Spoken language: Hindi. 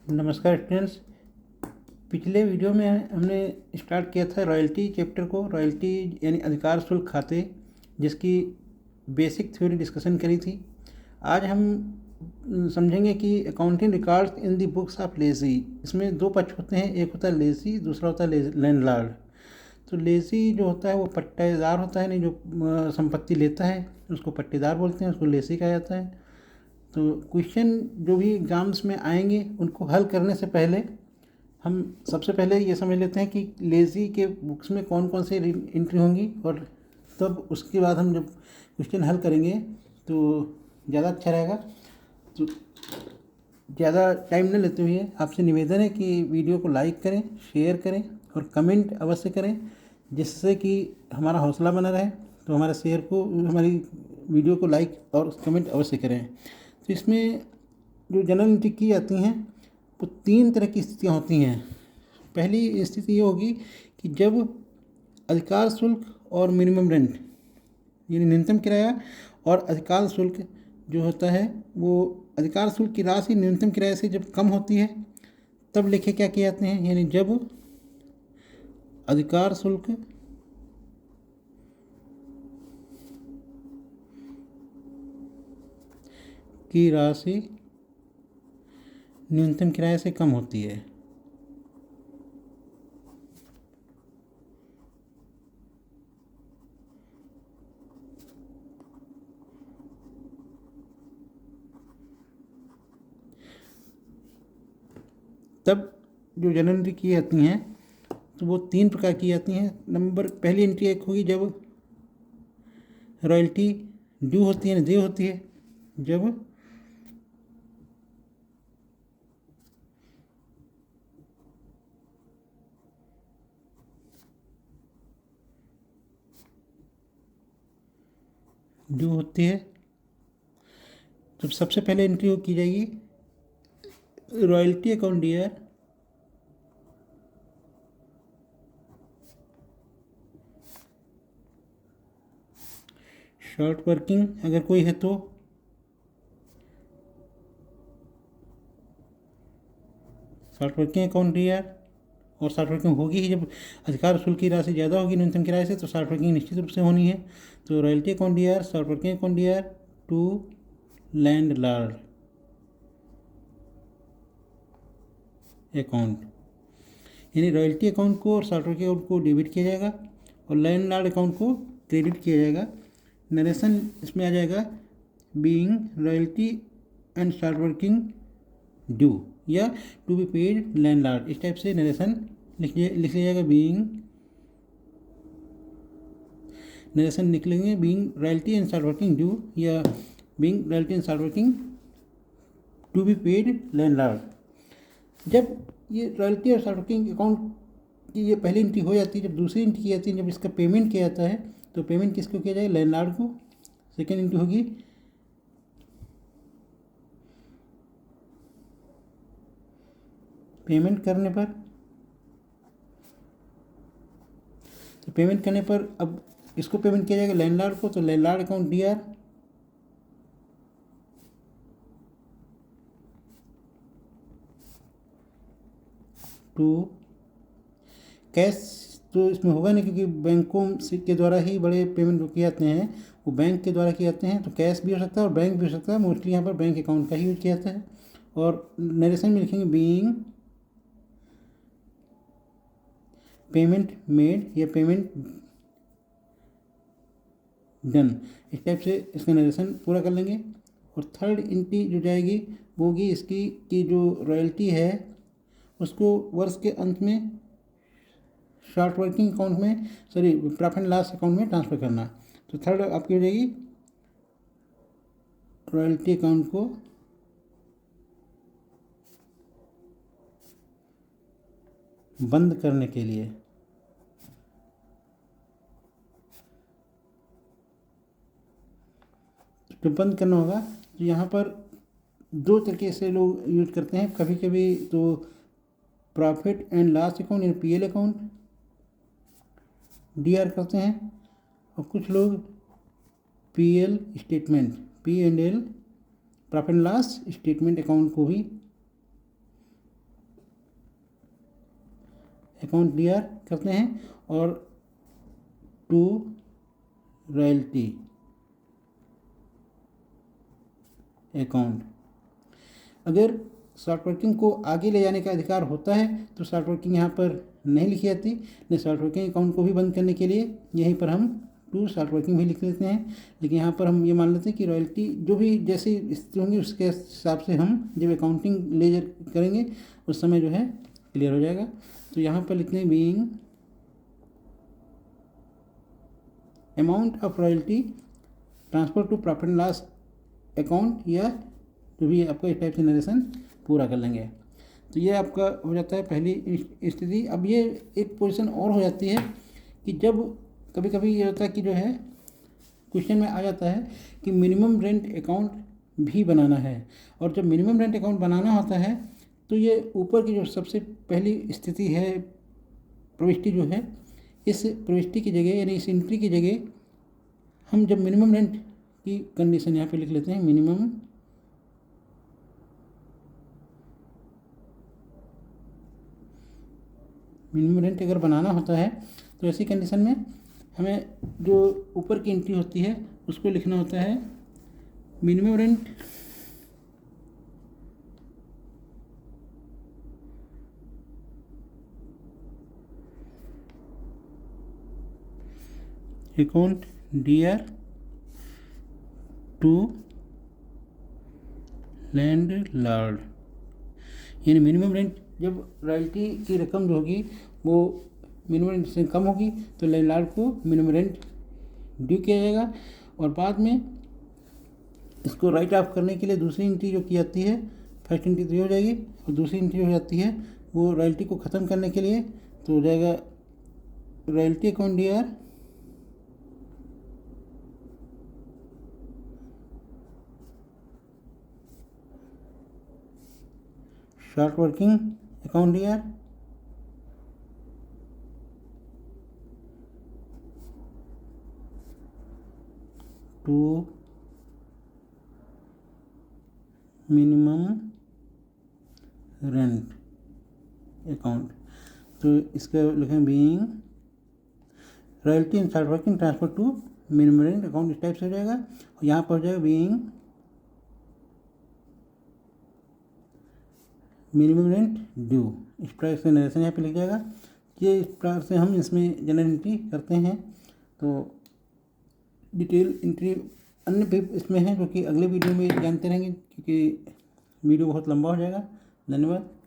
नमस्कार स्टूडेंट्स। पिछले वीडियो में हमने स्टार्ट किया था रॉयल्टी चैप्टर को। रॉयल्टी यानी अधिकार शुल्क खाते, जिसकी बेसिक थ्योरी डिस्कशन करी थी। आज हम समझेंगे कि accounting records in the books of lazy. इसमें दो पक्ष होते हैं, एक होता है लेजी, दूसरा होता है लैंडलॉर्ड। तो लेजी जो होता है वो पट्टेदार होता है, नहीं जो संपत्ति लेता है उसको पट्टेदार बोलते हैं, उसको लेजी कहा जाता है। तो क्वेश्चन जो भी एग्ज़ाम्स में आएंगे उनको हल करने से पहले हम सबसे पहले ये समझ लेते हैं कि लेज़ी के बुक्स में कौन कौन सी एंट्री होंगी, और तब उसके बाद हम जब क्वेश्चन हल करेंगे तो ज़्यादा अच्छा रहेगा। तो ज़्यादा टाइम न लेते हुए आपसे निवेदन है कि वीडियो को लाइक करें, शेयर करें और कमेंट अवश्य करें, जिससे कि हमारा हौसला बना रहे। तो हमारी वीडियो को लाइक और कमेंट अवश्य करें। तो इसमें जो जनरल एंट्री की जाती हैं वो तीन तरह की स्थितियाँ होती हैं। पहली स्थिति ये होगी कि जब अधिकार शुल्क और मिनिमम रेंट यानी न्यूनतम किराया और अधिकार शुल्क जो होता है वो अधिकार शुल्क की राशि न्यूनतम किराए से जब कम होती है तब लेखे क्या किए जाते हैं। यानी जब अधिकार शुल्क की राशि न्यूनतम किराए से कम होती है। तब जो जनरल एंट्री की जाती हैं तो वो तीन प्रकार की जाती हैं। पहली एंट्री एक होगी जब रॉयल्टी ड्यू होती है, देय होती है। जब ड्यू होती है तो सबसे पहले एंट्री की जाएगी royalty account dear short working अगर कोई है तो शॉर्ट वर्किंग अकाउंट डियर, और शॉर्ट वर्किंग होगी ही जब अधिकार शुल्क की राशि ज़्यादा होगी न्यूनतम किराए से, तो शॉर्ट वर्किंग निश्चित रूप से होनी है। तो royalty account dear, short working account dear to landlord account, यानी रॉयल्टी अकाउंट को और शॉर्ट वर्किंग अकाउंट को डेबिट किया जाएगा और लैंडलॉर्ड अकाउंट को क्रेडिट किया जाएगा। नरेशन इसमें आ जाएगा being royalty and short working due या टू बी पेड लैंडलॉर्ड, इस टाइप से नरेशन लिख लिया जाएगा। नरेशन निकलेंगे being royalty and short working due या being royalty and short working to be paid landlord. जब ये रॉयल्टी और शॉर्ट वर्किंग अकाउंट की ये पहली एंट्री हो जाती है, जब दूसरी एंट्री की जाती है, जब इसका पेमेंट किया जाता है तो पेमेंट किसको किया जाएगा? लैंडलॉर्ड को। सेकेंड एंट्री होगी पेमेंट करने पर, तो पेमेंट करने पर अब इसको पेमेंट किया जाएगा लैंडलॉर्ड को, तो landlord account D R to cash. तो इसमें होगा नहीं क्योंकि बैंकों के द्वारा ही बड़े पेमेंट किए जाते हैं, वो बैंक के द्वारा किए जाते हैं, तो कैश भी हो सकता है और बैंक भी हो सकता है। मोस्टली यहाँ पर बैंक अकाउंट का ही यूज किया जाता है। और नरेशन में लिखेंगे बीइंग पेमेंट मेड या पेमेंट डन, इस टाइप से इसका नरेशन पूरा कर लेंगे। और थर्ड एंट्री जो जाएगी वो होगी इसकी कि जो रॉयल्टी है उसको वर्ष के अंत में शॉर्ट वर्किंग अकाउंट में प्रॉफिट एंड लॉस अकाउंट में ट्रांसफ़र करना। तो थर्ड आपकी हो जाएगी रॉयल्टी अकाउंट को बंद करने के लिए। तो बंद करना होगा तो यहाँ पर दो तरीके से लोग यूज करते हैं। कभी कभी तो प्रॉफिट एंड लॉस अकाउंट यानी पीएल अकाउंट डीआर करते हैं, और कुछ लोग PL statement P and L profit and loss statement account को भी अकाउंट डी आर करते हैं और टू रॉयल्टी अकाउंट। अगर शॉर्ट वर्किंग को आगे ले जाने का अधिकार होता है तो शॉर्ट वर्किंग यहाँ पर नहीं लिखी जाती, नहीं शॉर्ट वर्किंग अकाउंट को भी बंद करने के लिए यहीं पर हम टू शॉर्ट वर्किंग भी लिख लेते हैं। लेकिन यहाँ पर हम ये मान लेते हैं कि रॉयल्टी जो भी जैसी स्थिति होंगी उसके हिसाब से हम जब अकाउंटिंग ले करेंगे उस समय जो है क्लियर हो जाएगा। तो यहाँ पर लिखते हैं being amount of royalty transfer to profit and loss account, या जो भी आपका इस टाइप से नरेशन पूरा कर लेंगे। तो ये आपका हो जाता है पहली स्थिति। अब ये एक पोजीशन और हो जाती है कि जब कभी कभी ये होता है कि जो है क्वेश्चन में आ जाता है कि मिनिमम रेंट अकाउंट भी बनाना है, और जब मिनिमम रेंट अकाउंट बनाना होता है तो ये ऊपर की जो सबसे पहली स्थिति है प्रविष्टि जो है, इस प्रविष्टि की जगह यानी इस एंट्री की जगह हम जब मिनिमम रेंट की कंडीशन यहाँ पे लिख लेते हैं, मिनिमम रेंट अगर बनाना होता है तो ऐसी कंडीशन में हमें जो ऊपर की एंट्री होती है उसको लिखना होता है minimum rent account D R to landlord, यानी मिनिमम रेंट जब रॉयल्टी की रकम जो होगी वो मिनिमम रेंट से कम होगी तो लैंडलॉर्ड को मिनिमम रेंट ड्यू किया जाएगा। और बाद में इसको राइट ऑफ करने के लिए दूसरी एंट्री जो की जाती है, फर्स्ट एंट्री तो हो जाएगी और दूसरी एंट्री हो जाती है वो रॉयल्टी को ख़त्म करने के लिए, तो हो जाएगा royalty account D R short working account D R to minimum rent account. तो इसका लिखें being royalty and short working transfer to minimum rent account, इस टाइप से हो जाएगा। और यहाँ पर हो जाएगा बीइंग मिनिमम रेंट ड्यू, इस प्रकार से नरेशन यहाँ पे लिख जाएगा। ये इस प्रकार से हम इसमें जनरल एंट्री करते हैं। तो डिटेल एंट्री अन्य भी इसमें है जो कि अगले वीडियो में जानते रहेंगे, क्योंकि वीडियो बहुत लंबा हो जाएगा। धन्यवाद।